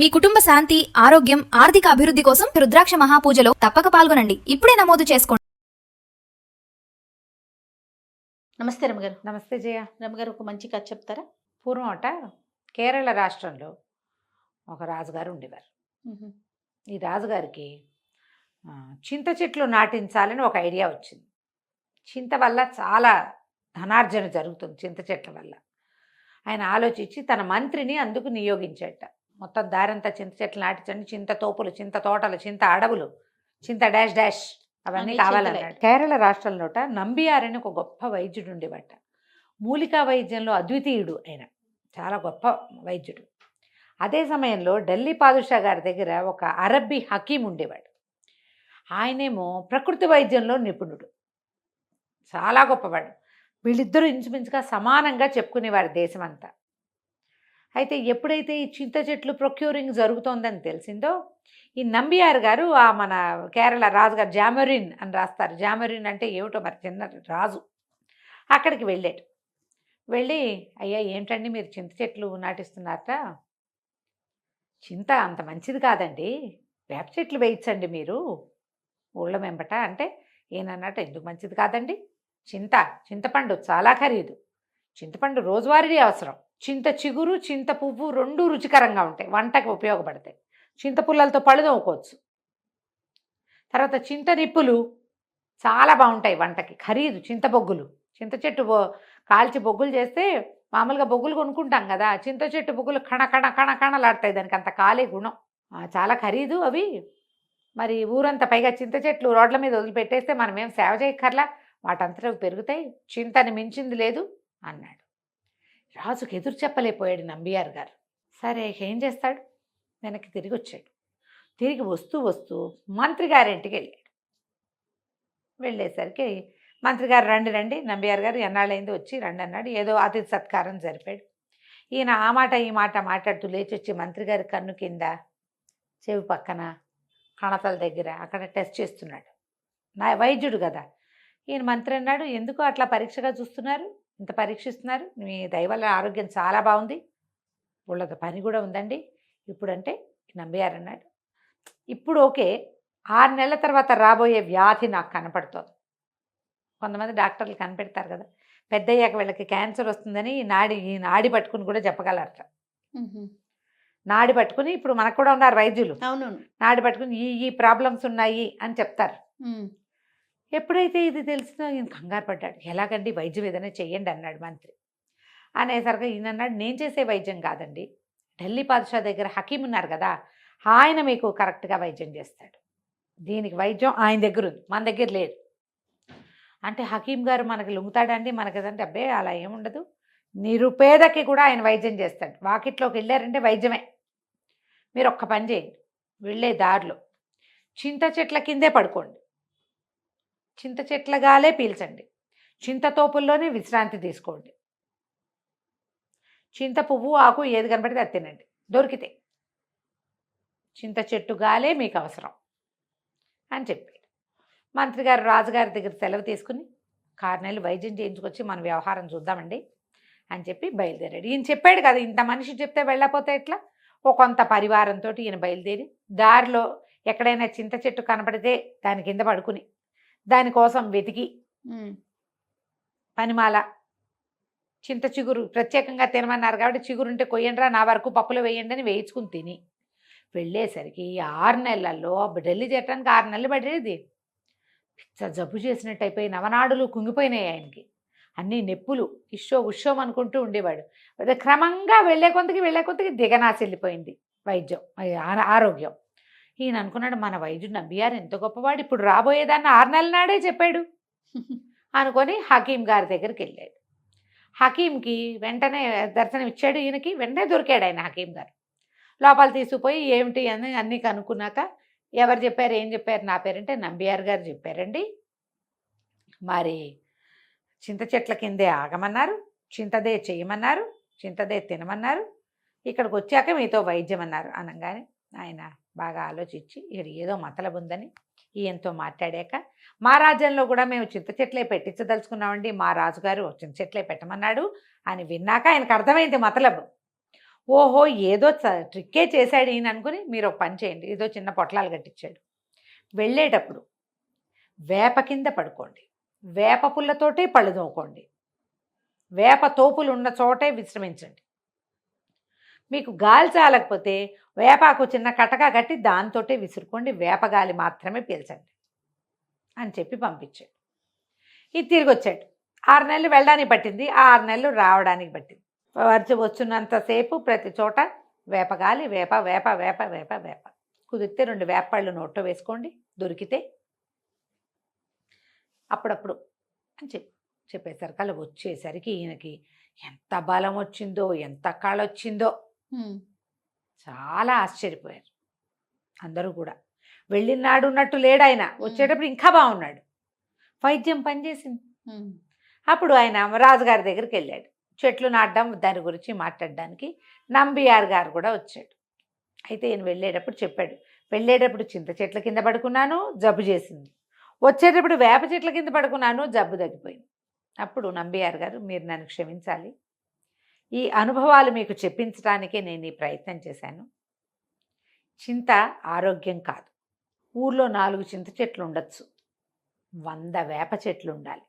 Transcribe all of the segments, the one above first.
మీ కుటుంబ శాంతి, ఆరోగ్యం, ఆర్థిక అభివృద్ధి కోసం రుద్రాక్ష మహాపూజలో తప్పక పాల్గొనండి. ఇప్పుడే నమోదు చేసుకోండి. నమస్తే రమగారు. నమస్తే జయ. రమగారు, ఒక మంచి కథ చెప్తారా? పూర్వం కేరళ రాష్ట్రంలో ఒక రాజుగారు ఉండేవారు. ఈ రాజుగారికి చింత చెట్లు నాటించాలని ఒక ఐడియా వచ్చింది. చింత వల్ల చాలా ధనార్జన జరుగుతుంది. చింత చెట్ల వల్ల ఆయన ఆలోచించి తన మంత్రిని అందుకు నియోగించేట. మొత్తం దారంతా చింత చెట్లు నాటించండి, చింత తోపులు, చింత తోటలు, చింత అడవులు, చింత డాష్ డాష్ అవన్నీ కావాలన్నాడు. కేరళ రాష్ట్రంలోట నంబియారని ఒక గొప్ప వైద్యుడు ఉండేవాట. మూలికా వైద్యంలో అద్వితీయుడు. ఆయన చాలా గొప్ప వైద్యుడు. అదే సమయంలో ఢిల్లీ పాదుషా గారి దగ్గర ఒక అరబ్బీ హకీం ఉండేవాడు. ఆయనేమో ప్రకృతి వైద్యంలో నిపుణుడు, చాలా గొప్పవాడు. వీళ్ళిద్దరూ ఇంచుమించుగా సమానంగా చెప్పుకునేవారు దేశమంతా. అయితే ఎప్పుడైతే ఈ చింత చెట్లు ప్రొక్యూరింగ్ జరుగుతోందని తెలిసిందో, ఈ నంబియార్ గారు మన కేరళ రాజుగారు జామరిన్ అని రాస్తారు. జామరిన్ అంటే ఏమిటో మరి, చిన్న రాజు. అక్కడికి వెళ్ళాడు. వెళ్ళి, అయ్యా ఏమిటండి మీరు చింత చెట్లు నాటిస్తున్నారట, చింత అంత మంచిది కాదండి, వేప చెట్లు వేయించండి మీరు ఊళ్ళ వెంబట అంటే, ఏనన్నట్టు ఎందుకు మంచిది కాదండి, చింతపండు చాలా ఖరీదు, చింతపండు రోజువారీ అవసరం, చింత చిగురు చింత పువ్వు రెండు రుచికరంగా ఉంటాయి, వంటకి ఉపయోగపడతాయి, చింత పుల్లలతో పళ్ళు తోముకోవచ్చు. తర్వాత చింత నిప్పులు చాలా బాగుంటాయి వంటకి, ఖరీదు. చింత బొగ్గులు, చింత చెట్టు కాల్చి బొగ్గులు చేస్తే మామూలుగా బొగ్గులు కొనుక్కుంటాం కదా, చింత చెట్టు బొగ్గులు కణలాడతాయి, దానికి అంత కాలే గుణం, చాలా ఖరీదు అవి. మరి ఊరంతా పైగా చింత చెట్లు రోడ్ల మీద వదిలిపెట్టేస్తే మనం ఏం సేవ చేయక్కర్లా, వాటంతటా పెరుగుతాయి, చింతని మించింది లేదు అన్నాడు. రాజుకి ఎదురు చెప్పలేకపోయాడు నంబియార్ గారు. సరే ఏం చేస్తాడు, వెనక్కి తిరిగి వచ్చాడు. తిరిగి వస్తూ మంత్రి గారింటికి వెళ్ళాడు. వెళ్ళేసరికి మంత్రి గారు రండి, నంబియార్ గారు ఎన్నాళ్ళైంది వచ్చి రండి అన్నాడు. ఏదో అతిథి సత్కారం జరిపాడు. ఈయన ఆ మాట ఈ మాట మాట్లాడుతూ లేచి వచ్చి మంత్రి గారి కన్ను కింద, చెవి పక్కన, కణతల దగ్గర అక్కడ టెస్ట్ చేస్తున్నాడు. నా వైద్యుడు కదా. ఈయన మంత్రి అన్నాడు, ఎందుకు అట్లా పరీక్షగా చూస్తున్నారు, ఇంత పరీక్షిస్తున్నారు, మీ దయవల్ల ఆరోగ్యం చాలా బాగుంది, వాళ్ళకి పని కూడా ఉందండి ఇప్పుడంటే. నంబియార్ అన్నాడు, ఇప్పుడు ఓకే, 6 నెలల తర్వాత రాబోయే వ్యాధి నాకు కనపడుతోంది. కొంతమంది డాక్టర్లు కనిపెడతారు కదా, పెద్దయ్యాక వీళ్ళకి క్యాన్సర్ వస్తుందని ఈ నాడి పట్టుకుని కూడా చెప్పగలరట. నాడి పట్టుకుని, ఇప్పుడు మనకు కూడా ఉన్నారు వైద్యులు, అవునవును, నాడి పట్టుకుని ఈ ప్రాబ్లమ్స్ ఉన్నాయి అని చెప్తారు. ఎప్పుడైతే ఇది తెలిసిందో ఈయన కంగారు పడ్డాడు. ఎలాగండి, వైద్యం ఏదైనా చెయ్యండి అన్నాడు మంత్రి. అనేసరికి ఈయన అన్నాడు, నేను చేసే వైద్యం కాదండి, ఢిల్లీ పాదుషా దగ్గర హకీం ఉన్నారు కదా, ఆయన మీకు కరెక్ట్గా వైద్యం చేస్తాడు, దీనికి వైద్యం ఆయన దగ్గర ఉంది, మన దగ్గర లేదు అంటే. హకీం గారు మనకి లొంగుతాడండి, మనకదంటే అబ్బే అలా ఏముండదు, నిరుపేదకి కూడా ఆయన వైద్యం చేస్తాడు, వాకిట్లోకి వెళ్ళారంటే వైద్యమే. మీరు ఒక్క పని చేయండి, వెళ్ళే దారిలో చింత చెట్ల కిందే పడుకోండి, చింత చెట్ల గాలే పీల్చండి, చింత తోపుల్లోనే విశ్రాంతి తీసుకోండి, చింత పువ్వు ఆకు ఏది కనబడితే అది తినండి, దొరికితే చింత చెట్టు గాలే మీకు అవసరం అని చెప్పాడు. మంత్రి గారు రాజుగారి దగ్గర సెలవు తీసుకుని 6 నెలలు వైద్యం చేయించుకొచ్చి మన వ్యవహారం చూద్దామండి అని చెప్పి బయలుదేరాడు. ఈయన చెప్పాడు కదా, ఇంత మనిషి చెప్తే వెళ్ళకపోతే ఎట్లా, ఓ కొంత పరివారంతో ఈయన బయలుదేరి దారిలో ఎక్కడైనా చింత చెట్టు కనపడితే దాని కింద పడుకుని దానికోసం వెతికి, పనిమాల, చింత చిగురు ప్రత్యేకంగా తినమన్నారు కాబట్టి చిగురుంటే కొయ్యండిరా, నా వరకు పప్పులో వేయండి అని వేయించుకుని తిని వెళ్ళేసరికి 6 నెలల్లో ఢిల్లీ చేరడానికి 6 నెలలు పడేది. జబ్బు చేసినట్టు అయిపోయి నవనాడులు కుంగిపోయినాయి ఆయనకి, అన్నీ నొప్పులు, ఉషోం అనుకుంటూ ఉండేవాడు. క్రమంగా వెళ్ళే కొద్దికి దిగనాసి వెళ్ళిపోయింది వైద్యం, ఆరోగ్యం. ఈయన అనుకున్నాడు, మన వైద్యుడు నంబియార్ ఎంత గొప్పవాడు, ఇప్పుడు రాబోయేదాన్ని 6 నెలల నాడే చెప్పాడు అనుకొని హకీం గారి దగ్గరికి వెళ్ళాడు. హకీంకి వెంటనే దర్శనం ఇచ్చాడు. ఈయనకి వెంటనే దొరికాడు ఆయన హకీం గారు. లోపల తీసుకుపోయి ఏమిటి అని అన్నీ కనుక్కున్నాక, ఎవరు చెప్పారు, ఏం చెప్పారు, నా పేరంటే నంబియార్ గారు చెప్పారండి, మరి చింత చెట్ల కిందే ఆగమన్నారు, చింతదే చేయమన్నారు, చింతదే తినమన్నారు, ఇక్కడికి వచ్చాక మీతో వైద్యం అన్నారు అనగానే ఆయన బాగా ఆలోచించి, ఇక్కడ ఏదో మతలబు ఉందని ఈయనతో మాట్లాడాక, మా రాజ్యంలో కూడా మేము చింత చెట్లే పెట్టించదలుచుకున్నామండి, మా రాజుగారు చింత చెట్లే పెట్టమన్నాడు అని విన్నాక ఆయనకు అర్థమైంది మతలబు. ఓహో ఏదో ట్రిక్కే చేశాడు ఈయన అనుకుని మీరు ఒక పని చేయండి. ఏదో చిన్న పొట్లాలు కట్టించాడు. వెళ్ళేటప్పుడు వేప కింద పడుకోండి, వేప పుల్లతోటే పళ్ళు తోముకోండి, వేప తోపులు ఉన్న చోటే విశ్రమించండి. మీకు గాలి చాలకపోతే వేపాకు చిన్న కటక కట్టి దాంతోటే విసురుకోండి, వేపగాలి మాత్రమే పీల్చండి అని చెప్పి పంపించాడు. ఇది తిరిగి వచ్చాడు. 6 నెలలు వెళ్ళడానికి పట్టింది, 6 నెలలు రావడానికి పట్టింది. వచ్చున్నంతసేపు ప్రతి చోట వేపగాలి, వేప వేప వేప వేప వేప. కుదిరితే 2 వేపళ్ళు నోట్లో వేసుకోండి దొరికితే, అప్పుడప్పుడు అని చెప్పేసరికి అలా వచ్చేసరికి ఈయనకి ఎంత బలం వచ్చిందో, ఎంత కళ వచ్చిందో చాలా ఆశ్చర్యపోయారు అందరూ కూడా. వెళ్ళినాడు ఉన్నట్టు లేడు ఆయన, వచ్చేటప్పుడు ఇంకా బాగున్నాడు. వైద్యం పనిచేసింది. అప్పుడు ఆయన రాజుగారి దగ్గరికి వెళ్ళాడు. చెట్లు నాటడం దాని గురించి మాట్లాడడానికి నంబియార్ గారు కూడా వచ్చాడు. అయితే ఈయన వెళ్ళేటప్పుడు చెప్పాడు, వెళ్ళేటప్పుడు చింత చెట్ల కింద పడుకున్నాను, జబ్బు చేసింది. వచ్చేటప్పుడు వేప చెట్ల కింద పడుకున్నాను, జబ్బు తగ్గిపోయింది. అప్పుడు నంబియార్ గారు, మీరు నన్ను క్షమించాలి, ఈ అనుభవాలు మీకు చెప్పించడానికే నేను ఈ ప్రయత్నం చేశాను. చింత ఆరోగ్యం కాదు. ఊర్లో 4 చింత చెట్లు ఉండొచ్చు, 100 వేప చెట్లు ఉండాలి.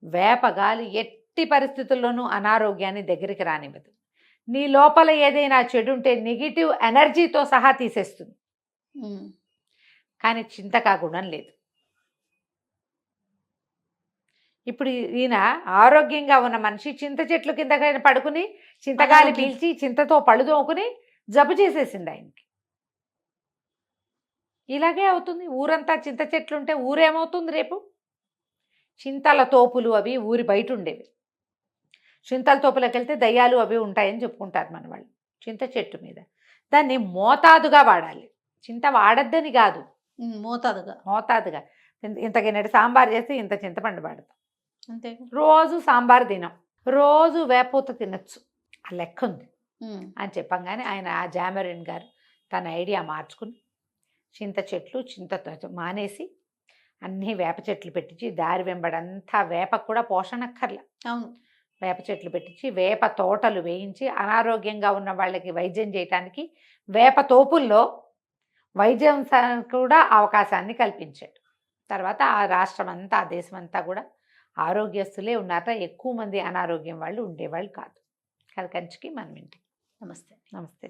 వేప గాలి ఎట్టి పరిస్థితుల్లోనూ అనారోగ్యాన్ని దగ్గరికి రానివ్వదు. నీ లోపల ఏదైనా చెడు ఉంటే నెగిటివ్ ఎనర్జీతో సహా తీసేస్తుంది. కానీ చింతకా గుణం లేదు. ఇప్పుడు ఈయన ఆరోగ్యంగా ఉన్న మనిషి చింత చెట్లు కింద పడుకుని చింతగాలి పీల్చి చింతతో పళ్ళు తోముకుని జబ్బు చేసేసింది ఆయనకి. ఇలాగే అవుతుంది. ఊరంతా చింత చెట్లు ఉంటే ఊరేమవుతుంది రేపు? చింతల తోపులు అవి ఊరి బయట ఉండేవి. చింతల తోపులకు వెళ్తే దయ్యాలు అవి ఉంటాయని చెప్పుకుంటారు మన వాళ్ళు. చింత చెట్టు మీద దాన్ని మోతాదుగా వాడాలి. చింత వాడద్దని కాదు, మోతాదుగా. ఇంతకిన్నటి సాంబార్ చేస్తే ఇంత చింతపండు వాడతాం అంతే. రోజు సాంబార్ తినం, రోజు వేపూత తినచ్చు, ఆ లెక్క ఉంది అని చెప్పంగానే ఆయన ఆ జామరిన్ గారు తన ఐడియా మార్చుకుని చింత చెట్లు చింత మానేసి అన్నీ వేప చెట్లు పెట్టించి దారి వెంబడంతా వేపకు కూడా పోషణక్కర్లా. అవును, వేప చెట్లు పెట్టించి వేప తోటలు వేయించి అనారోగ్యంగా ఉన్న వాళ్ళకి వైద్యం చేయటానికి వేప తోపుల్లో వైద్యం కూడా అవకాశాన్ని కల్పించాడు. తర్వాత ఆ రాష్ట్రం అంతా, ఆ దేశం అంతా కూడా ఆరోగ్యస్తులే ఉన్నారట. ఎక్కువ మంది అనారోగ్యం వాళ్ళు ఉండేవాళ్ళు కాదు. కంచికి మనం ఇంటి. నమస్తే. నమస్తే.